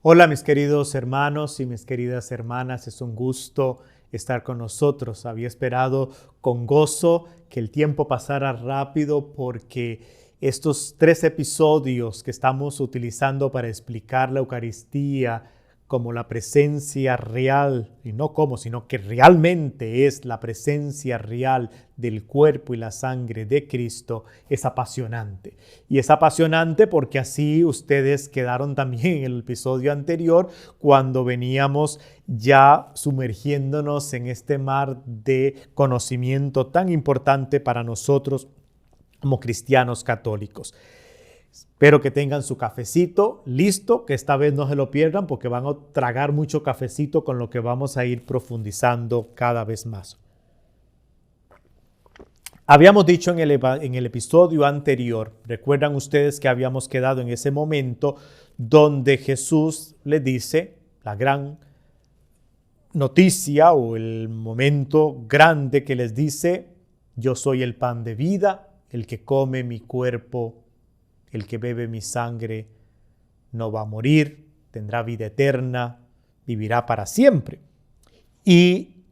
Hola mis queridos hermanos y mis queridas hermanas, es un gusto estar con nosotros. Había esperado con gozo que el tiempo pasara rápido porque estos 3 episodios que estamos utilizando para explicar la Eucaristía como la presencia real, y no como, sino que realmente es la presencia real del cuerpo y la sangre de Cristo, es apasionante. Y es apasionante porque así ustedes quedaron también en el episodio anterior cuando veníamos ya sumergiéndonos en este mar de conocimiento tan importante para nosotros como cristianos católicos. Espero que tengan su cafecito listo, que esta vez no se lo pierdan porque van a tragar mucho cafecito con lo que vamos a ir profundizando cada vez más. Habíamos dicho en el episodio anterior, recuerdan ustedes que habíamos quedado en ese momento donde Jesús le dice la gran noticia o el momento grande que les dice: yo soy el pan de vida, el que come mi cuerpo, el que bebe mi sangre, no va a morir, tendrá vida eterna, vivirá para siempre. Y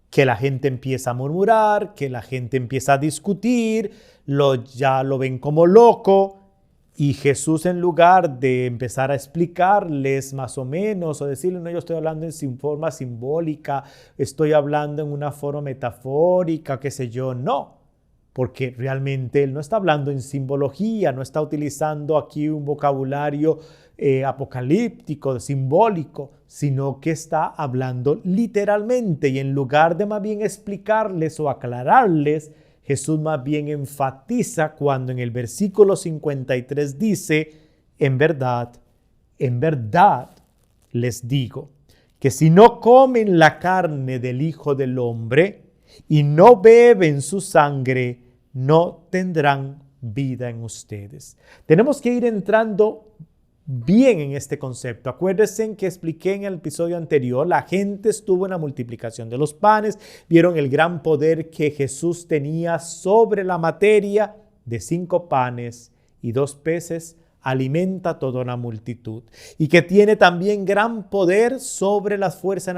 que la gente empieza a murmurar, que la gente empieza a discutir, ya lo ven como loco. Y Jesús, en lugar de empezar a explicarles más o menos o decirles: no, yo estoy hablando en forma simbólica, estoy hablando en una forma metafórica, qué sé yo, no. Porque realmente él no está hablando en simbología, no está utilizando aquí un vocabulario apocalíptico, simbólico, sino que está hablando literalmente. Y en lugar de más bien explicarles o aclararles, Jesús más bien enfatiza cuando en el versículo 53 dice: en verdad les digo, que si no comen la carne del Hijo del Hombre y no beben su sangre, no tendrán vida en ustedes. Tenemos que ir entrando bien en este concepto. Acuérdense que expliqué en el episodio anterior, la gente estuvo en la multiplicación de los panes, vieron el gran poder que Jesús tenía sobre la materia de 5 panes y 2 peces, alimenta a toda una multitud, y que tiene también gran poder sobre las fuerzas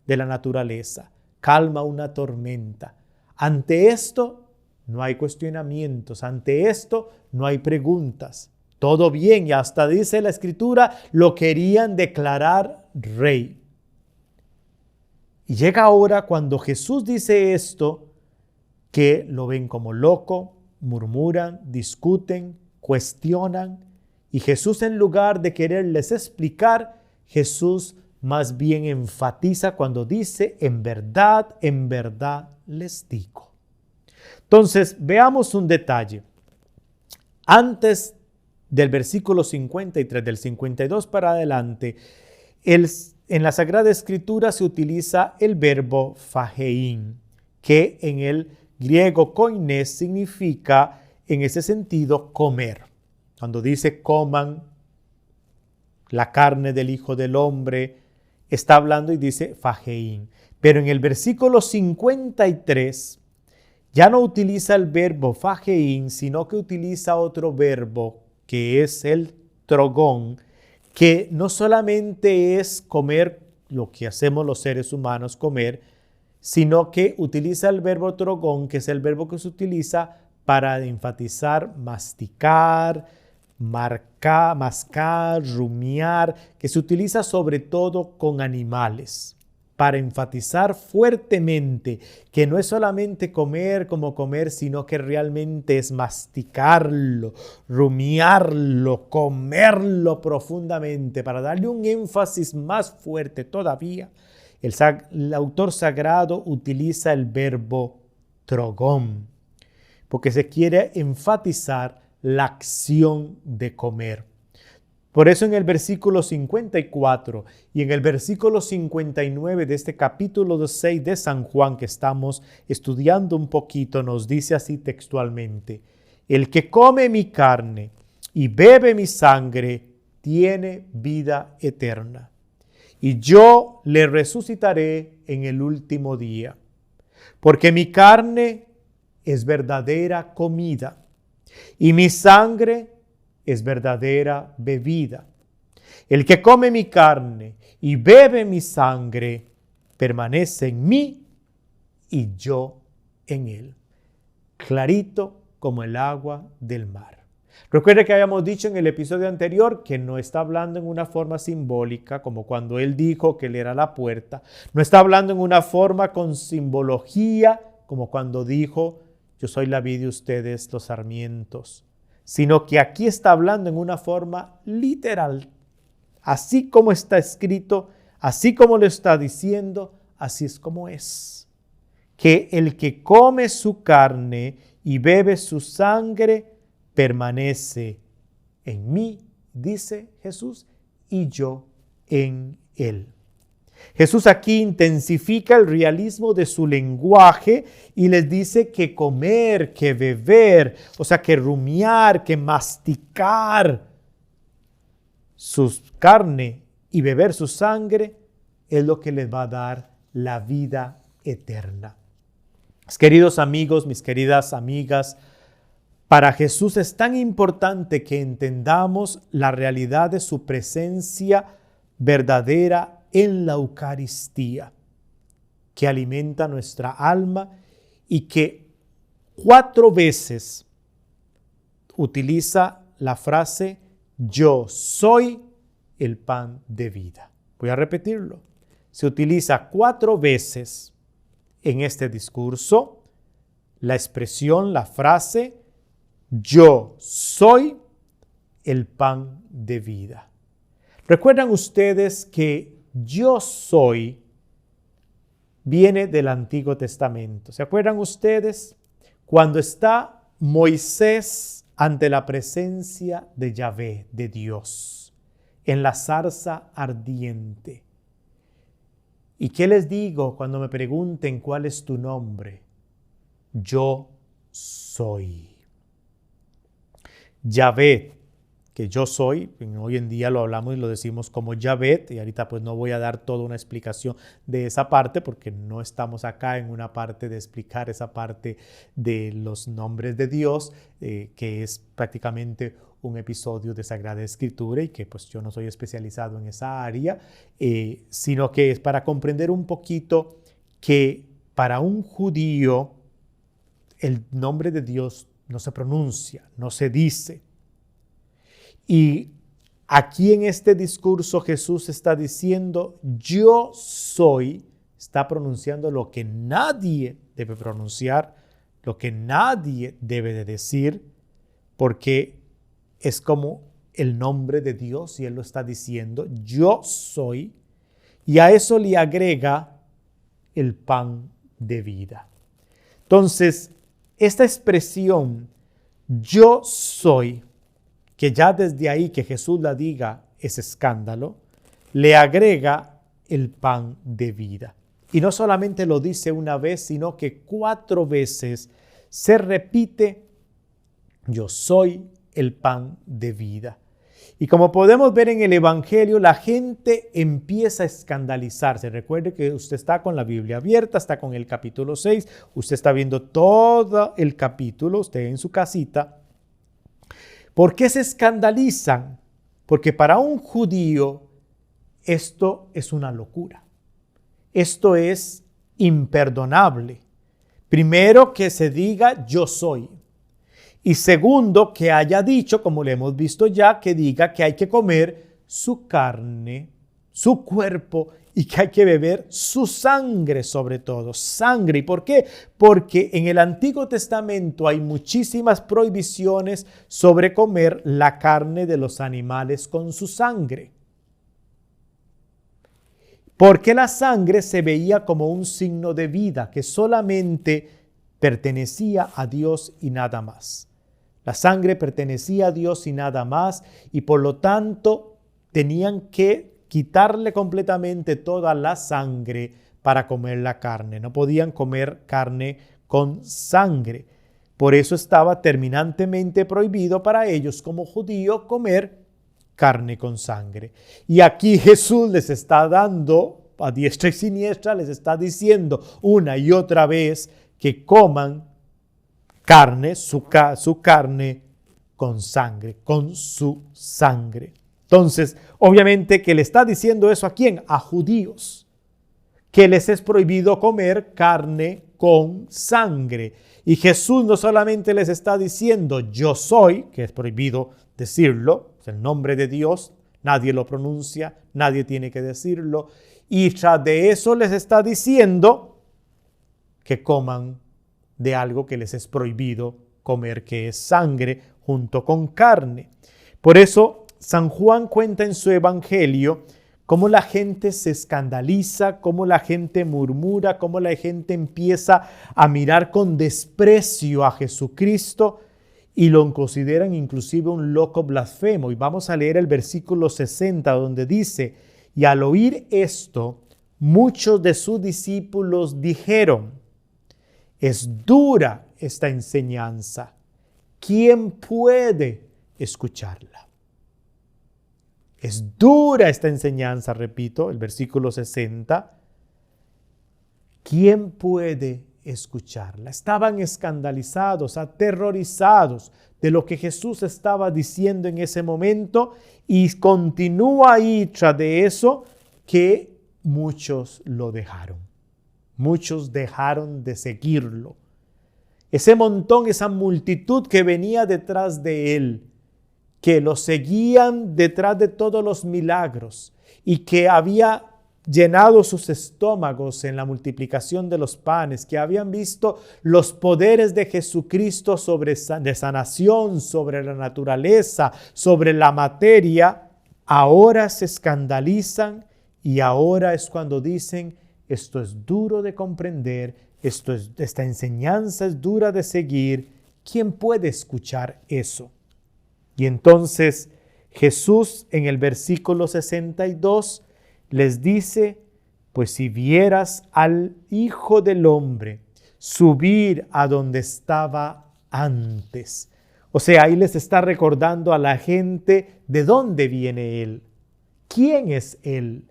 de la naturaleza, calma una tormenta. Ante esto no hay cuestionamientos, ante esto no hay preguntas. Todo bien, y hasta dice la Escritura, lo querían declarar rey. Y llega ahora cuando Jesús dice esto, que lo ven como loco, murmuran, discuten, cuestionan. Y Jesús, en lugar de quererles explicar, Jesús más bien enfatiza cuando dice: en verdad les digo. Entonces, veamos un detalle. Antes del versículo 53, del 52 para adelante, en la Sagrada Escritura se utiliza el verbo phagein, que en el griego koines significa, en ese sentido, comer. Cuando dice coman la carne del Hijo del Hombre, está hablando y dice phagein. Pero en el versículo 53 ya no utiliza el verbo phagein, sino que utiliza otro verbo que es el trogón, que no solamente es comer lo que hacemos los seres humanos, comer, sino que utiliza el verbo trogón, que es el verbo que se utiliza para enfatizar masticar, mascar, rumiar, que se utiliza sobre todo con animales, para enfatizar fuertemente que no es solamente comer como comer, sino que realmente es masticarlo, rumiarlo, comerlo profundamente, para darle un énfasis más fuerte todavía. El autor sagrado utiliza el verbo trogón, porque se quiere enfatizar la acción de comer. Por eso en el versículo 54 y en el versículo 59 de este capítulo 6 de San Juan que estamos estudiando un poquito, nos dice así textualmente: el que come mi carne y bebe mi sangre tiene vida eterna, y yo le resucitaré en el último día, porque mi carne es verdadera comida y mi sangre es verdadera bebida. El que come mi carne y bebe mi sangre, permanece en mí y yo en él. Clarito como el agua del mar. Recuerde que habíamos dicho en el episodio anterior que no está hablando en una forma simbólica, como cuando él dijo que él era la puerta. No está hablando en una forma con simbología, como cuando dijo, yo soy la vid y ustedes los sarmientos. Sino que aquí está hablando en una forma literal. Así como está escrito, así como lo está diciendo, así es como es. Que el que come su carne y bebe su sangre, permanece en mí, dice Jesús, y yo en él. Jesús aquí intensifica el realismo de su lenguaje y les dice que comer, que beber, o sea, que rumiar, que masticar su carne y beber su sangre es lo que les va a dar la vida eterna. Mis queridos amigos, mis queridas amigas, para Jesús es tan importante que entendamos la realidad de su presencia verdadera en la Eucaristía, que alimenta nuestra alma y que 4 veces utiliza la frase yo soy el pan de vida. Voy a repetirlo. Se utiliza 4 veces en este discurso la expresión, la frase yo soy el pan de vida. ¿Recuerdan ustedes que yo soy viene del Antiguo Testamento? ¿Se acuerdan ustedes? Cuando está Moisés ante la presencia de Yahvé, de Dios, en la zarza ardiente. ¿Y qué les digo cuando me pregunten cuál es tu nombre? Yo soy. Yahvé, que yo soy, hoy en día lo hablamos y lo decimos como Yahvé, y ahorita pues no voy a dar toda una explicación de esa parte porque no estamos acá en una parte de explicar esa parte de los nombres de Dios, que es prácticamente un episodio de Sagrada Escritura y que pues yo no soy especializado en esa área, sino que es para comprender un poquito que para un judío el nombre de Dios no se pronuncia, no se dice. Y aquí en este discurso Jesús está diciendo, yo soy, está pronunciando lo que nadie debe pronunciar, lo que nadie debe de decir, porque es como el nombre de Dios y Él lo está diciendo, yo soy, y a eso le agrega el pan de vida. Entonces, esta expresión, yo soy, que ya desde ahí que Jesús la diga es escándalo, le agrega el pan de vida. Y no solamente lo dice una vez, sino que 4 veces se repite, yo soy el pan de vida. Y como podemos ver en el Evangelio, la gente empieza a escandalizarse. Recuerde que usted está con la Biblia abierta, está con el capítulo 6, usted está viendo todo el capítulo, usted en su casita. ¿Por qué se escandalizan? Porque para un judío esto es una locura. Esto es imperdonable. Primero, que se diga yo soy. Y segundo, que haya dicho, como le hemos visto ya, que diga que hay que comer su carne, su cuerpo y que hay que beber su sangre sobre todo. Sangre. ¿Y por qué? Porque en el Antiguo Testamento hay muchísimas prohibiciones sobre comer la carne de los animales con su sangre. Porque la sangre se veía como un signo de vida que solamente pertenecía a Dios y nada más. La sangre pertenecía a Dios y nada más, y por lo tanto tenían que quitarle completamente toda la sangre para comer la carne. No podían comer carne con sangre. Por eso estaba terminantemente prohibido para ellos como judíos comer carne con sangre. Y aquí Jesús les está dando a diestra y siniestra, les está diciendo una y otra vez que coman carne, su carne con sangre, con su sangre. Entonces, obviamente que le está diciendo eso ¿a quién? A judíos, que les es prohibido comer carne con sangre. Y Jesús no solamente les está diciendo yo soy, que es prohibido decirlo, es el nombre de Dios, nadie lo pronuncia, nadie tiene que decirlo. Y tras de eso les está diciendo que coman de algo que les es prohibido comer, que es sangre junto con carne. Por eso San Juan cuenta en su evangelio cómo la gente se escandaliza, cómo la gente murmura, cómo la gente empieza a mirar con desprecio a Jesucristo y lo consideran inclusive un loco blasfemo. Y vamos a leer el versículo 60 donde dice: y al oír esto, muchos de sus discípulos dijeron: es dura esta enseñanza, ¿quién puede escucharla? Es dura esta enseñanza, repito, el versículo 60. ¿Quién puede escucharla? Estaban escandalizados, aterrorizados de lo que Jesús estaba diciendo en ese momento, y continúa ahí tras de eso que muchos lo dejaron. Muchos dejaron de seguirlo. Ese montón, esa multitud que venía detrás de él, que lo seguían detrás de todos los milagros y que había llenado sus estómagos en la multiplicación de los panes, que habían visto los poderes de Jesucristo de sanación, sobre la naturaleza, sobre la materia, ahora se escandalizan y ahora es cuando dicen: esto es duro de comprender, esta enseñanza es dura de seguir, ¿quién puede escuchar eso? Y entonces Jesús en el versículo 62 les dice: pues si vieras al Hijo del Hombre subir a donde estaba antes. O sea, ahí les está recordando a la gente de dónde viene Él, quién es Él.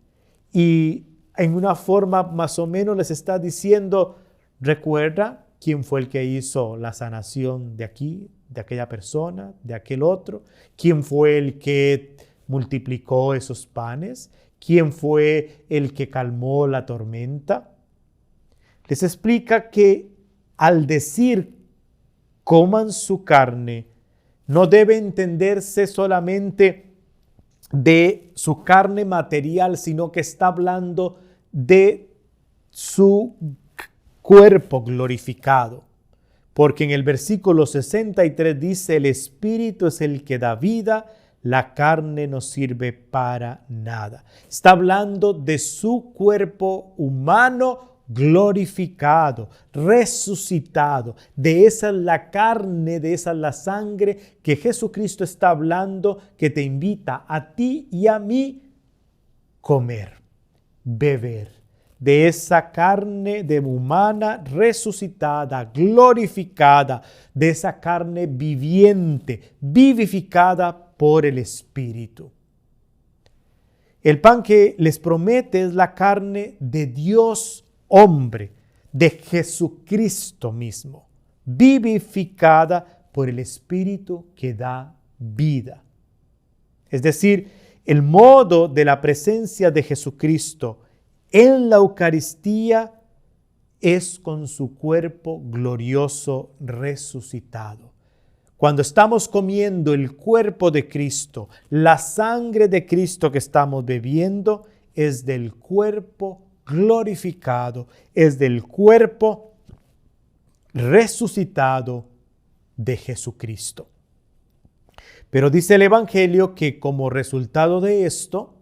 Y en una forma más o menos les está diciendo: recuerda quién fue el que hizo la sanación de aquí, de aquella persona, de aquel otro, quién fue el que multiplicó esos panes, quién fue el que calmó la tormenta. Les explica que al decir coman su carne, no debe entenderse solamente de su carne material, sino que está hablando de su cuerpo glorificado. Porque en el versículo 63 dice: el Espíritu es el que da vida, la carne no sirve para nada. Está hablando de su cuerpo humano glorificado, resucitado. De esa es la carne, de esa es la sangre que Jesucristo está hablando, que te invita a ti y a mí comer, beber. De esa carne de humana resucitada, glorificada, de esa carne viviente, vivificada por el Espíritu. El pan que les promete es la carne de Dios hombre, de Jesucristo mismo, vivificada por el Espíritu que da vida. Es decir, el modo de la presencia de Jesucristo en la Eucaristía es con su cuerpo glorioso resucitado. Cuando estamos comiendo el cuerpo de Cristo, la sangre de Cristo que estamos bebiendo es del cuerpo glorificado, es del cuerpo resucitado de Jesucristo. Pero dice el Evangelio que como resultado de esto,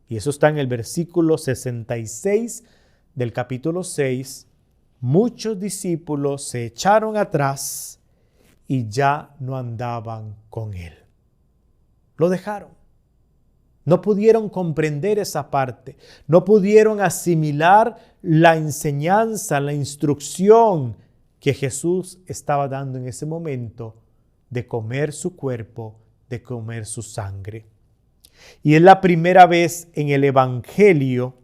y eso está en el versículo 66 del capítulo 6, muchos discípulos se echaron atrás y ya no andaban con él. Lo dejaron. No pudieron comprender esa parte. No pudieron asimilar la enseñanza, la instrucción que Jesús estaba dando en ese momento de comer su cuerpo, de comer su sangre. Y es la primera vez en el Evangelio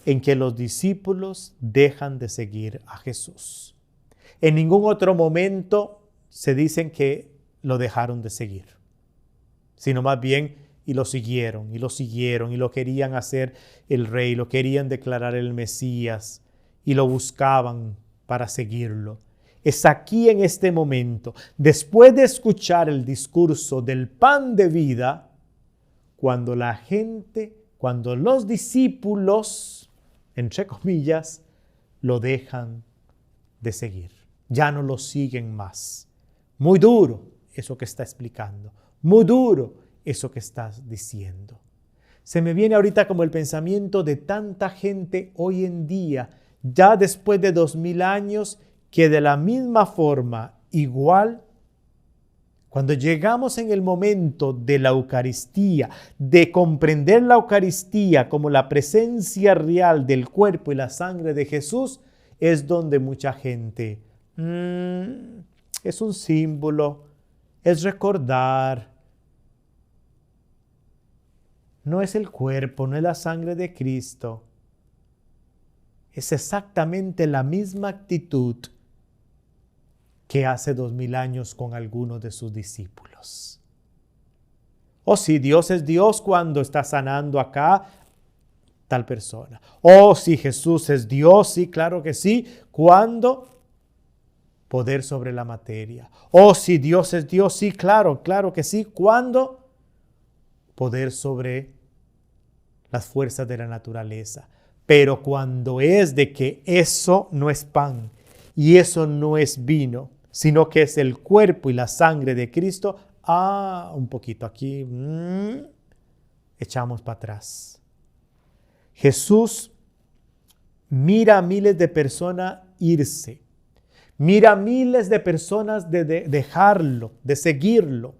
en que los discípulos dejan de seguir a Jesús. En ningún otro momento se dicen que lo dejaron de seguir, sino más bien y lo siguieron, y lo querían hacer el rey, lo querían declarar el Mesías, y lo buscaban para seguirlo. Es aquí en este momento, después de escuchar el discurso del pan de vida, cuando la gente, cuando los discípulos, entre comillas, lo dejan de seguir. Ya no lo siguen más. Muy duro eso que está explicando. Muy duro eso que estás diciendo. Se me viene ahorita como el pensamiento de tanta gente hoy en día, ya después de 2000 años, que de la misma forma, igual, cuando llegamos en el momento de la Eucaristía, de comprender la Eucaristía como la presencia real del cuerpo y la sangre de Jesús, es donde mucha gente, es un símbolo, es recordar, no es el cuerpo, no es la sangre de Cristo. Es exactamente la misma actitud que hace 2000 años con algunos de sus discípulos. Oh, sí, Dios es Dios cuando está sanando acá tal persona. Oh, sí, Jesús es Dios, sí, claro que sí, cuando poder sobre la materia. Oh, sí, Dios es Dios, sí, claro que sí, cuando poder sobre las fuerzas de la naturaleza. Pero cuando es de que eso no es pan y eso no es vino, sino que es el cuerpo y la sangre de Cristo, un poquito aquí, echamos para atrás. Jesús mira a miles de personas irse, mira a miles de personas de dejarlo, de seguirlo.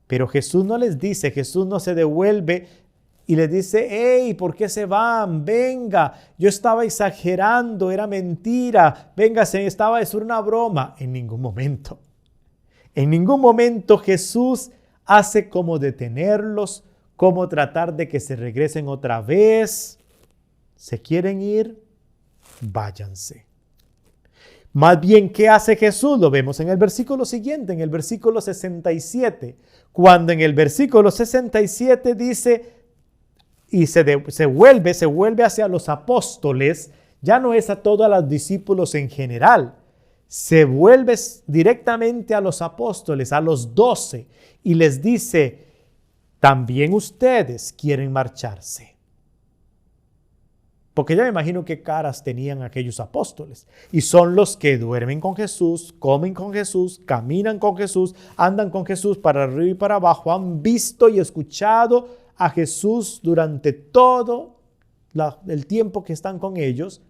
Pero Jesús no les dice, Jesús no se devuelve y les dice, hey, ¿por qué se van? Venga, yo estaba exagerando, era mentira, venga, es una broma. En ningún momento. En ningún momento Jesús hace como detenerlos, como tratar de que se regresen otra vez. ¿Se quieren ir? Váyanse. Más bien, ¿qué hace Jesús? Lo vemos en el versículo siguiente, en el versículo 67. Cuando en el versículo 67 dice, y se vuelve hacia los apóstoles, ya no es a todos los discípulos en general, se vuelve directamente a los apóstoles, a los 12, y les dice, también ustedes quieren marcharse. Porque ya me imagino qué caras tenían aquellos apóstoles. Y son los que duermen con Jesús, comen con Jesús, caminan con Jesús, andan con Jesús para arriba y para abajo, han visto y escuchado a Jesús durante todo el tiempo que están con ellos,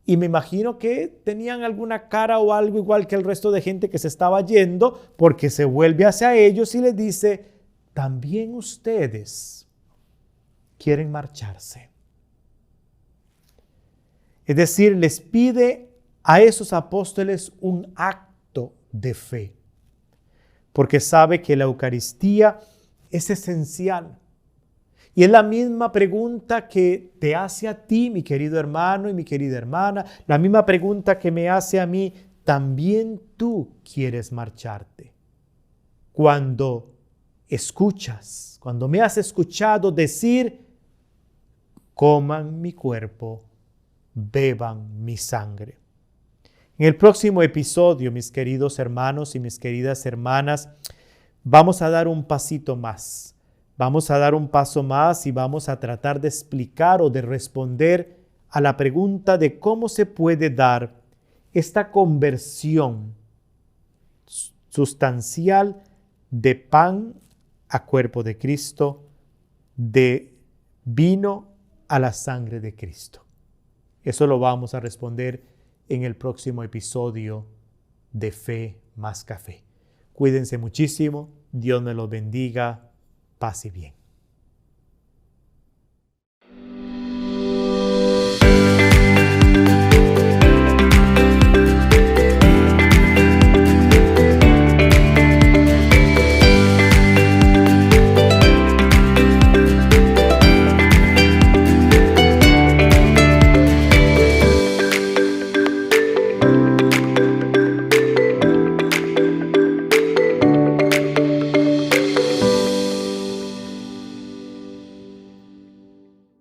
y me imagino que tenían alguna cara o algo igual que el resto de gente que se estaba yendo, porque se vuelve hacia ellos y les dice, también ustedes quieren marcharse. Es decir, les pide a esos apóstoles un acto de fe, porque sabe que la Eucaristía es esencial. Y es la misma pregunta que te hace a ti, mi querido hermano y mi querida hermana, la misma pregunta que me hace a mí, ¿también tú quieres marcharte? Cuando escuchas, cuando me has escuchado decir, coman mi cuerpo, beban mi sangre. En el próximo episodio, mis queridos hermanos y mis queridas hermanas, vamos a dar un pasito más. Vamos a dar un paso más y vamos a tratar de explicar o de responder a la pregunta de cómo se puede dar esta conversión sustancial de pan a cuerpo de Cristo, de vino a la sangre de Cristo. Eso lo vamos a responder en el próximo episodio de Fe más Café. Cuídense muchísimo. Dios me los bendiga. Paz y bien.